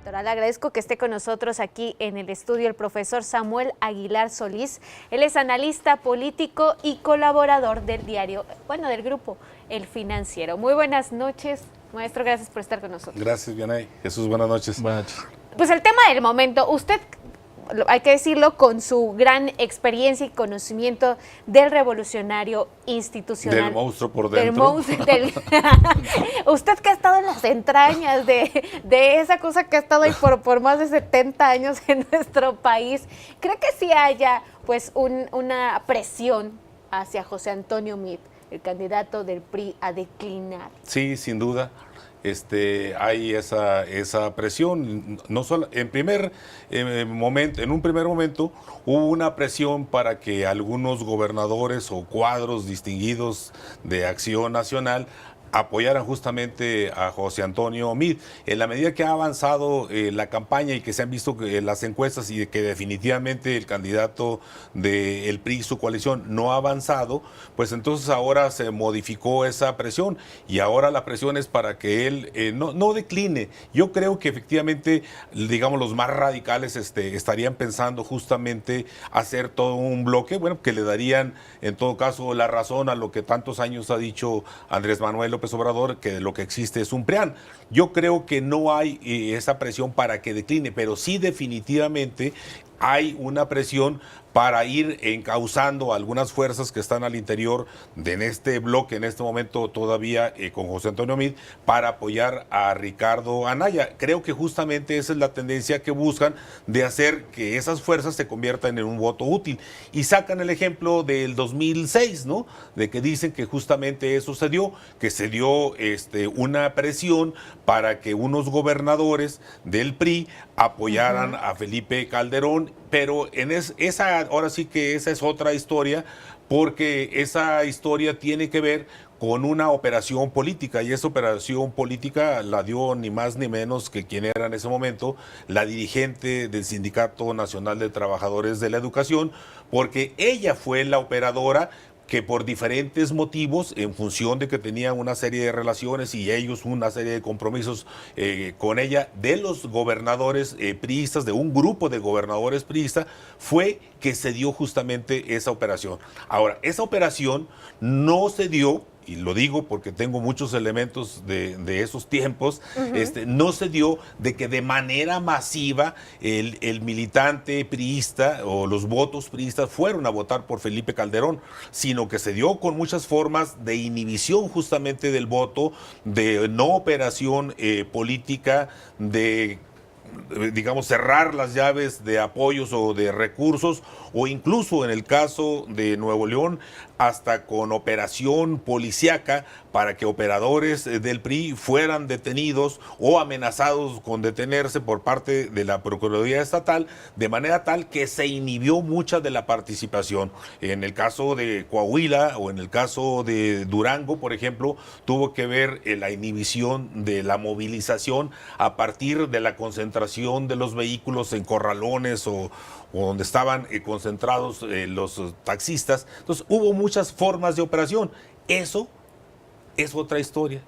electoral. Agradezco que esté con nosotros aquí en el estudio el profesor Samuel Aguilar Solís. Él es analista político y colaborador del diario, del grupo El Financiero. Muy buenas noches, maestro, gracias por estar con nosotros. Gracias, Vianey. Jesús, buenas noches. Buenas noches. Pues el tema del momento, usted, hay que decirlo, con su gran experiencia y conocimiento del revolucionario institucional. Del monstruo por dentro. Usted que ha estado en las entrañas de esa cosa que ha estado ahí por más de 70 años en nuestro país, ¿cree que sí haya pues una presión hacia José Antonio Meade, el candidato del PRI, a declinar? Sí, sin duda. Hay esa presión. No solo, en un primer momento hubo una presión para que algunos gobernadores o cuadros distinguidos de Acción Nacional apoyaran justamente a José Antonio Meade. En la medida que ha avanzado la campaña y que se han visto las encuestas y que definitivamente el candidato del PRI y su coalición no ha avanzado, pues entonces ahora se modificó esa presión y ahora la presión es para que él no decline. Yo creo que efectivamente, digamos, los más radicales estarían pensando justamente hacer todo un bloque, que le darían en todo caso la razón a lo que tantos años ha dicho Andrés Manuel López Obrador, que lo que existe es un PRIAN. Yo creo que no hay esa presión para que decline, pero sí definitivamente hay una presión para ir encauzando algunas fuerzas que están al interior de este bloque, en este momento todavía con José Antonio Meade, para apoyar a Ricardo Anaya. Creo que justamente esa es la tendencia que buscan, de hacer que esas fuerzas se conviertan en un voto útil. Y sacan el ejemplo del 2006, ¿no? De que dicen que justamente eso se dio, que se dio una presión para que unos gobernadores del PRI apoyaran a Felipe Calderón, pero ahora sí que esa es otra historia, porque esa historia tiene que ver con una operación política, y esa operación política la dio ni más ni menos que quien era en ese momento la dirigente del Sindicato Nacional de Trabajadores de la Educación, porque ella fue la operadora que por diferentes motivos, en función de que tenían una serie de relaciones y ellos una serie de compromisos con ella, de los gobernadores priistas, de un grupo de gobernadores priistas, fue que se dio justamente esa operación. Ahora, esa operación no se dio, y lo digo porque tengo muchos elementos de esos tiempos, no se dio de que de manera masiva el militante priista o los votos priistas fueron a votar por Felipe Calderón, sino que se dio con muchas formas de inhibición justamente del voto, de no operación política, de digamos, cerrar las llaves de apoyos o de recursos, o incluso en el caso de Nuevo León, hasta con operación policíaca para que operadores del PRI fueran detenidos o amenazados con detenerse por parte de la Procuraduría Estatal, de manera tal que se inhibió mucha de la participación. En el caso de Coahuila o en el caso de Durango, por ejemplo, tuvo que ver la inhibición de la movilización a partir de la concentración de los vehículos en corralones o donde estaban concentrados los taxistas. Entonces hubo muchas formas de operación. Eso es otra historia.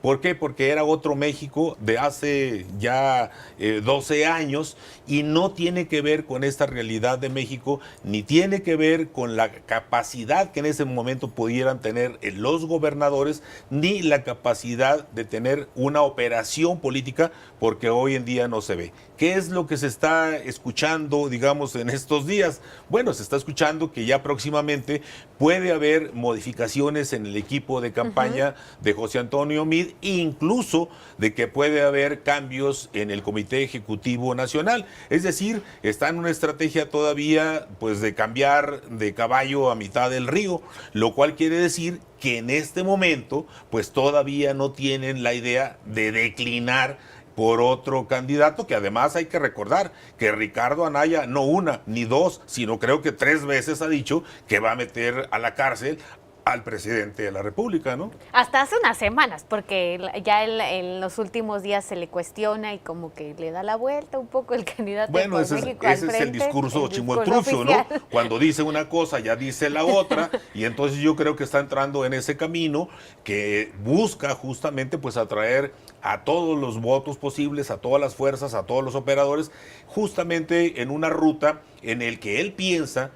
¿Por qué? Porque era otro México de hace ya 12 años y no tiene que ver con esta realidad de México, ni tiene que ver con la capacidad que en ese momento pudieran tener los gobernadores, ni la capacidad de tener una operación política, porque hoy en día no se ve. ¿Qué es lo que se está escuchando, digamos, en estos días? Bueno, se está escuchando que ya próximamente puede haber modificaciones en el equipo de campaña de José Antonio Meade, incluso de que puede haber cambios en el Comité Ejecutivo Nacional. Es decir, está en una estrategia todavía pues de cambiar de caballo a mitad del río, lo cual quiere decir que en este momento pues todavía no tienen la idea de declinar por otro candidato, que además hay que recordar que Ricardo Anaya no una ni dos, sino creo que 3 veces ha dicho que va a meter a la cárcel al presidente de la República, ¿no? Hasta hace unas semanas, porque ya en los últimos días se le cuestiona y como que le da la vuelta un poco el candidato Bueno, por ese México al es el frente, discurso el chimoltrufio, ¿no? oficial. Cuando dice una cosa, ya dice la otra, y entonces yo creo que está entrando en ese camino que busca justamente pues atraer a todos los votos posibles, a todas las fuerzas, a todos los operadores, justamente en una ruta en el que él piensa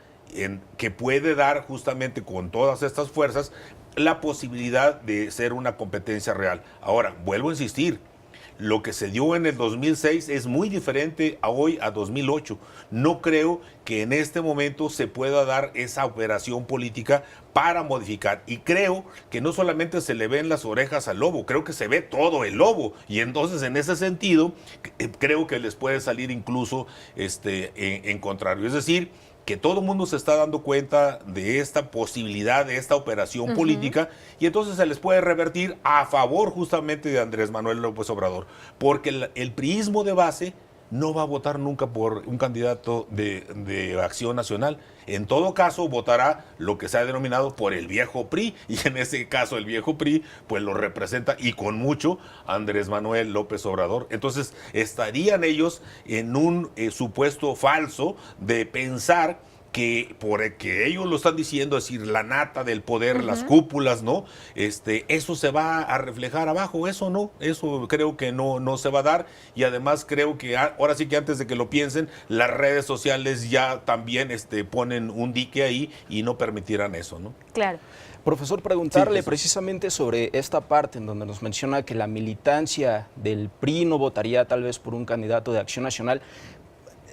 que puede dar justamente con todas estas fuerzas la posibilidad de ser una competencia real. Ahora, vuelvo a insistir, lo que se dio en el 2006 es muy diferente a hoy, a 2008. No creo que en este momento se pueda dar esa operación política para modificar. Y creo que no solamente se le ven las orejas al lobo, creo que se ve todo el lobo. Y entonces, en ese sentido, creo que les puede salir incluso en contrario. Es decir, que todo el mundo se está dando cuenta de esta posibilidad, de esta operación política, y entonces se les puede revertir a favor justamente de Andrés Manuel López Obrador, porque el priismo de base no va a votar nunca por un candidato de Acción Nacional. En todo caso, votará lo que se ha denominado por el viejo PRI, y en ese caso el viejo PRI pues lo representa, y con mucho, Andrés Manuel López Obrador. Entonces estarían ellos en un supuesto falso de pensar que porque ellos lo están diciendo, es decir, la nata del poder, las cúpulas, ¿no? Eso se va a reflejar abajo, eso no, eso creo que no se va a dar, y además creo que ahora sí que antes de que lo piensen, las redes sociales ya también ponen un dique ahí y no permitirán eso, ¿no? Claro. Profesor, preguntarle Sí, precisamente sobre esta parte en donde nos menciona que la militancia del PRI no votaría tal vez por un candidato de Acción Nacional.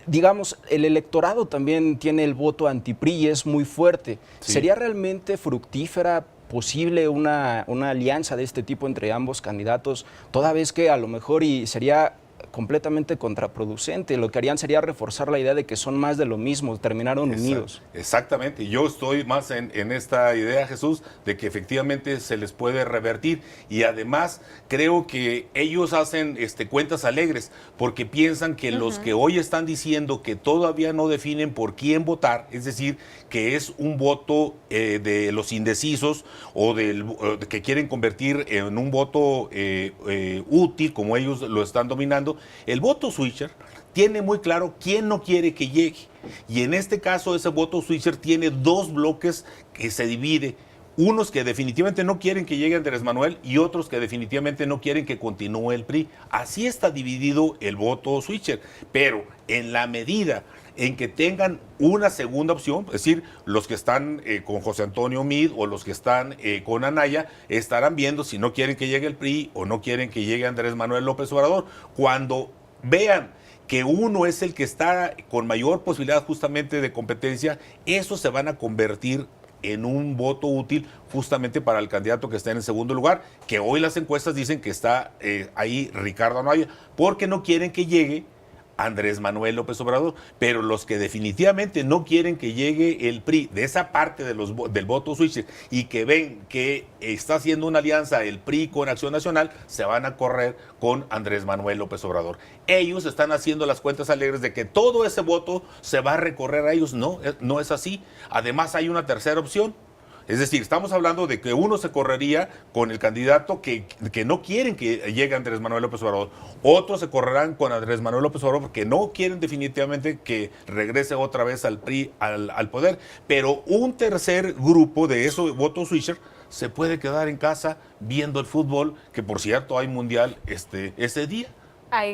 Digamos, el electorado también tiene el voto anti-PRI y es muy fuerte. Sí. ¿Sería realmente fructífera, posible una alianza de este tipo entre ambos candidatos, toda vez que a lo mejor sería completamente contraproducente? Lo que harían sería reforzar la idea de que son más de lo mismo, terminaron unidos. Exactamente, yo estoy más en esta idea, Jesús, de que efectivamente se les puede revertir, y además creo que ellos hacen cuentas alegres, porque piensan que los que hoy están diciendo que todavía no definen por quién votar, es decir, que es un voto de los indecisos o que quieren convertir en un voto útil, como ellos lo están dominando, el voto switcher tiene muy claro quién no quiere que llegue. Y en este caso, ese voto switcher tiene dos bloques que se divide. Unos que definitivamente no quieren que llegue Andrés Manuel y otros que definitivamente no quieren que continúe el PRI. Así está dividido el voto switcher. Pero en la medida en que tengan una segunda opción, es decir, los que están con José Antonio Meade o los que están con Anaya, estarán viendo si no quieren que llegue el PRI o no quieren que llegue Andrés Manuel López Obrador. Cuando vean que uno es el que está con mayor posibilidad justamente de competencia, esos se van a convertir en un voto útil justamente para el candidato que está en el segundo lugar, que hoy las encuestas dicen que está ahí Ricardo Anaya, porque no quieren que llegue Andrés Manuel López Obrador, pero los que definitivamente no quieren que llegue el PRI de esa parte del voto switcher y que ven que está haciendo una alianza el PRI con Acción Nacional, se van a correr con Andrés Manuel López Obrador. Ellos están haciendo las cuentas alegres de que todo ese voto se va a recorrer a ellos. No es así. Además hay una tercera opción. Es decir, estamos hablando de que uno se correría con el candidato que no quieren que llegue Andrés Manuel López Obrador. Otros se correrán con Andrés Manuel López Obrador porque no quieren definitivamente que regrese otra vez al PRI al poder. Pero un tercer grupo de esos votos switcher se puede quedar en casa viendo el fútbol, que por cierto hay mundial ese día.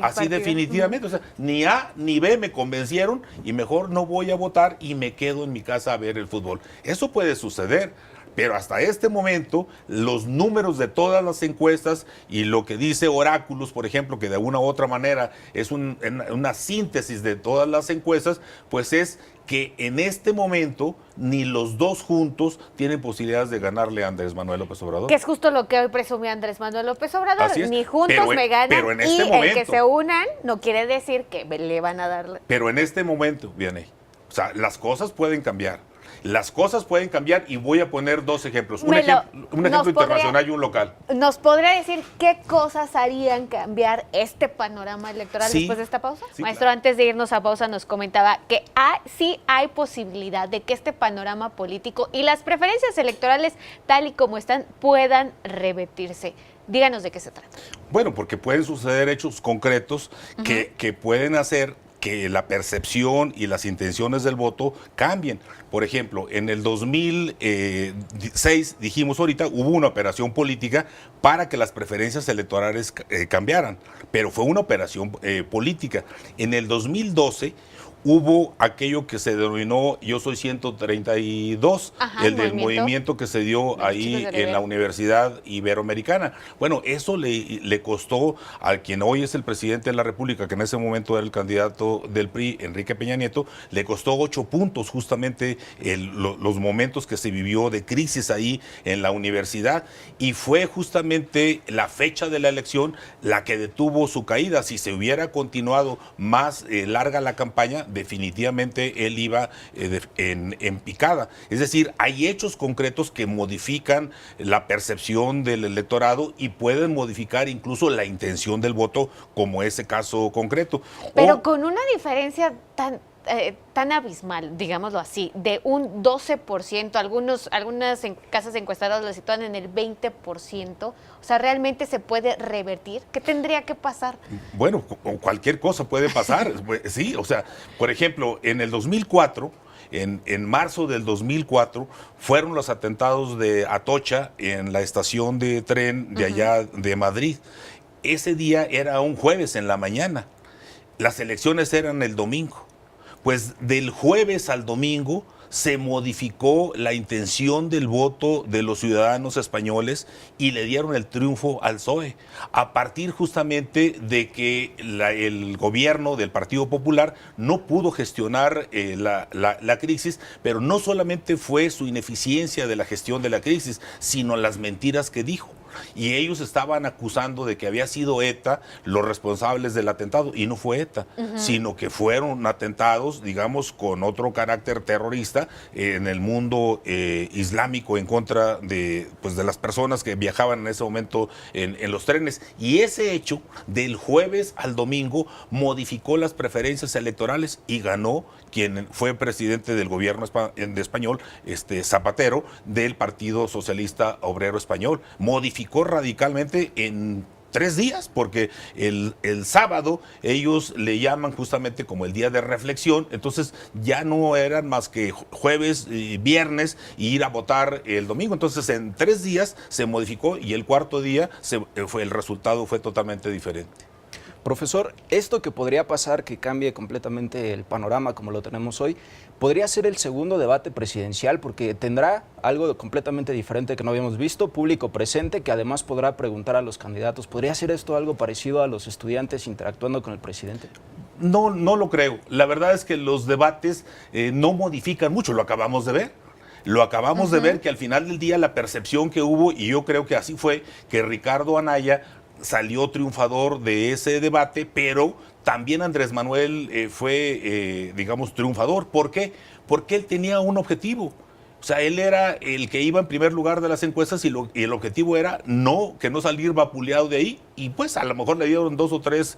Así definitivamente, o sea, ni A ni B me convencieron y mejor no voy a votar y me quedo en mi casa a ver el fútbol. Eso puede suceder, pero hasta este momento los números de todas las encuestas y lo que dice Oráculos, por ejemplo, que de una u otra manera es una síntesis de todas las encuestas, pues es que en este momento ni los dos juntos tienen posibilidades de ganarle a Andrés Manuel López Obrador. Que es justo lo que hoy presumió Andrés Manuel López Obrador. Así es. Ni juntos me ganan, pero en este y momento, el que se unan no quiere decir que le van a dar... Pero en este momento, Vianey, o sea, las cosas pueden cambiar. las cosas pueden cambiar y voy a poner dos ejemplos. Un Me lo- ejemplo nos internacional y un local. ¿Nos podría decir qué cosas harían cambiar este panorama electoral Sí, después de esta pausa? sí, Maestro, claro. antes de irnos a pausa nos comentaba que sí hay posibilidad de que este panorama político y las preferencias electorales tal y como están puedan revertirse. Díganos de qué se trata. Bueno, porque pueden suceder hechos concretos que pueden hacer que la percepción y las intenciones del voto cambien. Por ejemplo, en el 2006, dijimos ahorita, hubo una operación política para que las preferencias electorales cambiaran, pero fue una operación política. En el 2012 hubo aquello que se denominó Yo Soy 132, Ajá, el del movimiento que se dio los ahí chicos de en la Rivera. Universidad Iberoamericana. Bueno, eso le costó a quien hoy es el presidente de la República, que en ese momento era el candidato del PRI, Enrique Peña Nieto, le costó 8 puntos justamente los momentos que se vivió de crisis ahí en la universidad, y fue justamente la fecha de la elección la que detuvo su caída. Si se hubiera continuado más larga la campaña, definitivamente él iba en picada. Es decir, hay hechos concretos que modifican la percepción del electorado y pueden modificar incluso la intención del voto, como ese caso concreto. Pero con una diferencia tan abismal, digámoslo así, de un 12%, algunas casas encuestadoras lo sitúan en el 20%, o sea, ¿realmente se puede revertir? ¿Qué tendría que pasar? Bueno, cualquier cosa puede pasar, sí, o sea, por ejemplo, en el 2004, en marzo del 2004, fueron los atentados de Atocha en la estación de tren de allá de Madrid. Ese día era un jueves en la mañana, las elecciones eran el domingo. Pues del jueves al domingo se modificó la intención del voto de los ciudadanos españoles y le dieron el triunfo al PSOE, a partir justamente de que el gobierno del Partido Popular no pudo gestionar la crisis, pero no solamente fue su ineficiencia de la gestión de la crisis, sino las mentiras que dijo. Y ellos estaban acusando de que había sido ETA los responsables del atentado, y no fue ETA, sino que fueron atentados, digamos, con otro carácter terrorista en el mundo islámico en contra de las personas que viajaban en ese momento en los trenes. Y ese hecho, del jueves al domingo, modificó las preferencias electorales y ganó quien fue presidente del gobierno español, Zapatero, del Partido Socialista Obrero Español. Modificó radicalmente en 3 días, porque el sábado ellos le llaman justamente como el día de reflexión, entonces ya no eran más que jueves y viernes y ir a votar el domingo. Entonces en 3 días se modificó y el cuarto día el resultado fue totalmente diferente. Profesor, esto que podría pasar, que cambie completamente el panorama como lo tenemos hoy, podría ser el segundo debate presidencial, porque tendrá algo completamente diferente que no habíamos visto, público presente, que además podrá preguntar a los candidatos. ¿Podría ser esto algo parecido a los estudiantes interactuando con el presidente? No, no lo creo. La verdad es que los debates no modifican mucho, lo acabamos de ver. Lo acabamos de ver, que al final del día la percepción que hubo, y yo creo que así fue, que Ricardo Anaya salió triunfador de ese debate, pero también Andrés Manuel fue, digamos, triunfador. ¿Por qué? Porque él tenía un objetivo. O sea, él era el que iba en primer lugar de las encuestas y el objetivo era que no salir vapuleado de ahí. Y pues a lo mejor le dieron 2 o 3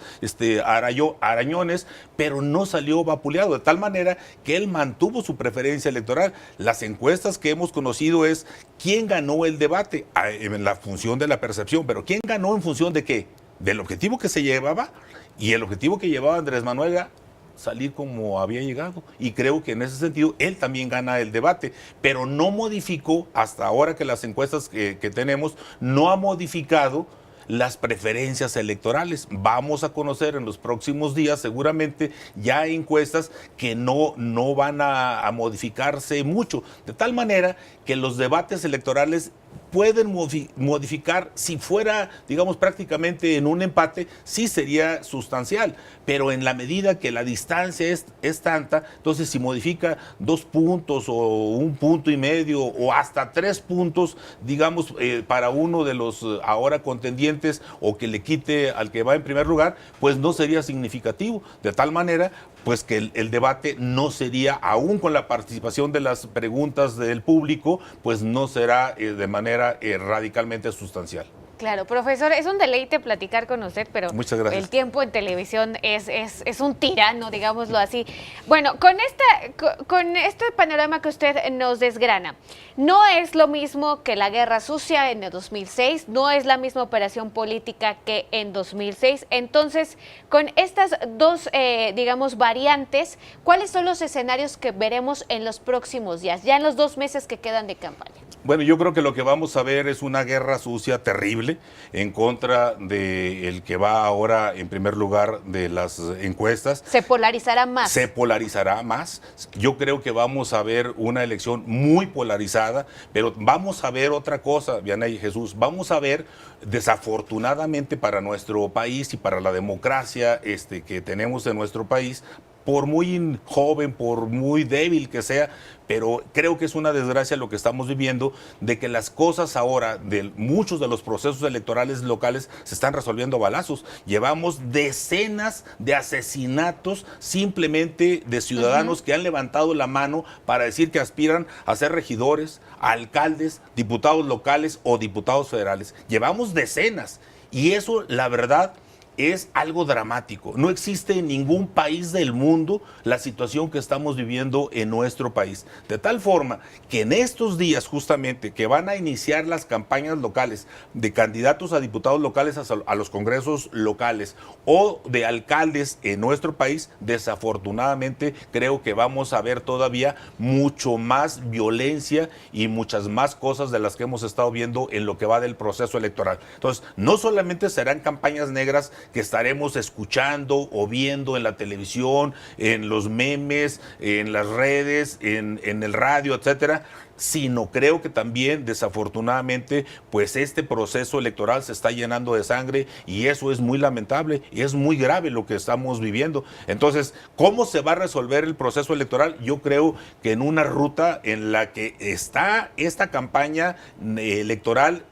arañones, pero no salió vapuleado. De tal manera que él mantuvo su preferencia electoral. Las encuestas que hemos conocido es quién ganó el debate en la función de la percepción. Pero ¿quién ganó en función de qué? Del objetivo que se llevaba, y el objetivo que llevaba Andrés Manuel era salir como había llegado, y creo que en ese sentido él también gana el debate, pero no modificó, hasta ahora que las encuestas que tenemos, no ha modificado las preferencias electorales. Vamos a conocer en los próximos días seguramente ya encuestas que no van a modificarse mucho, de tal manera que los debates electorales pueden modificar, si fuera, digamos, prácticamente en un empate, sí sería sustancial, pero en la medida que la distancia es tanta, entonces si modifica 2 puntos o 1,5 puntos o hasta 3 puntos, digamos, para uno de los ahora contendientes o que le quite al que va en primer lugar, pues no sería significativo, de tal manera pues que el debate no sería, aún con la participación de las preguntas del público, pues no será de manera radicalmente sustancial. Claro, profesor, es un deleite platicar con usted, pero muchas gracias. El tiempo en televisión es un tirano, digámoslo así. Bueno, con este panorama que usted nos desgrana, no es lo mismo que la Guerra Sucia en el 2006, no es la misma operación política que en 2006. Entonces, con estas dos, digamos, variantes, ¿cuáles son los escenarios que veremos en los próximos días, ya en los 2 meses que quedan de campaña? Bueno, yo creo que lo que vamos a ver es una guerra sucia terrible en contra del que va ahora en primer lugar de las encuestas. ¿Se polarizará más? Se polarizará más. Yo creo que vamos a ver una elección muy polarizada, pero vamos a ver otra cosa, Vianey y Jesús. Vamos a ver, desafortunadamente para nuestro país y para la democracia que tenemos en nuestro país, por muy joven, por muy débil que sea, pero creo que es una desgracia lo que estamos viviendo, de que las cosas ahora, de muchos de los procesos electorales locales, se están resolviendo a balazos. Llevamos decenas de asesinatos simplemente de ciudadanos que han levantado la mano para decir que aspiran a ser regidores, alcaldes, diputados locales o diputados federales. Llevamos decenas, y eso, la verdad, es algo dramático. No existe en ningún país del mundo la situación que estamos viviendo en nuestro país. De tal forma que en estos días justamente que van a iniciar las campañas locales de candidatos a diputados locales a los congresos locales o de alcaldes en nuestro país, desafortunadamente creo que vamos a ver todavía mucho más violencia y muchas más cosas de las que hemos estado viendo en lo que va del proceso electoral. Entonces, no solamente serán campañas negras que estaremos escuchando o viendo en la televisión, en los memes, en las redes, en el radio, etcétera, sino creo que también, desafortunadamente, pues este proceso electoral se está llenando de sangre y eso es muy lamentable y es muy grave lo que estamos viviendo. Entonces, ¿cómo se va a resolver el proceso electoral? Yo creo que en una ruta en la que está esta campaña electoral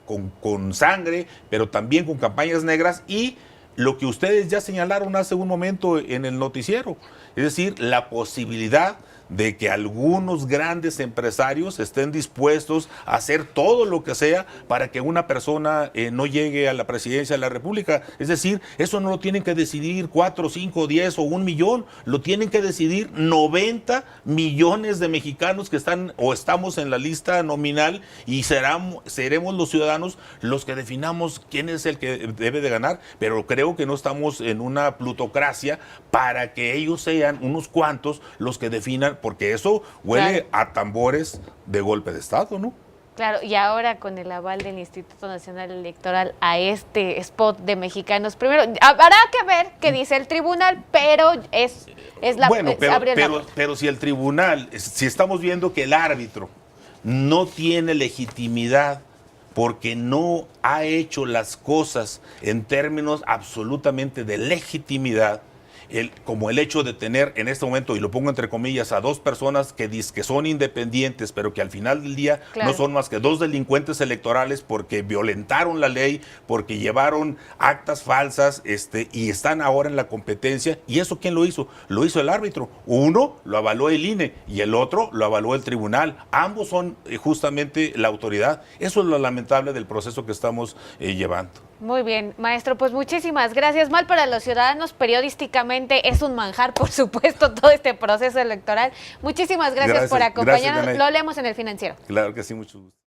con sangre, pero también con campañas negras y lo que ustedes ya señalaron hace un momento en el noticiero, es decir, la posibilidad de que algunos grandes empresarios estén dispuestos a hacer todo lo que sea para que una persona no llegue a la presidencia de la República. Es decir, eso no lo tienen que decidir 4, 5, 10 o 1 millón, lo tienen que decidir 90 millones de mexicanos que están o estamos en la lista nominal y seremos los ciudadanos los que definamos quién es el que debe de ganar, pero creo que no estamos en una plutocracia para que ellos sean unos cuantos los que definan, porque eso huele a tambores de golpe de Estado, ¿no? Claro, y ahora con el aval del Instituto Nacional Electoral a este spot de Mexicanos Primero, habrá que ver qué dice el tribunal, pero es la... Bueno, pero si el tribunal, si estamos viendo que el árbitro no tiene legitimidad porque no ha hecho las cosas en términos absolutamente de legitimidad, como el hecho de tener en este momento, y lo pongo entre comillas, a 2 personas que son independientes, pero que al final del día no son más que 2 delincuentes electorales porque violentaron la ley, porque llevaron actas falsas y están ahora en la competencia. ¿Y eso quién lo hizo? Lo hizo el árbitro. Uno lo avaló el INE y el otro lo avaló el tribunal. Ambos son justamente la autoridad. Eso es lo lamentable del proceso que estamos llevando. Muy bien, maestro, pues muchísimas gracias. Mal para los ciudadanos, periodísticamente es un manjar, por supuesto, todo este proceso electoral. Muchísimas gracias por acompañarnos. Lo leemos en El Financiero. Claro que sí, mucho gusto.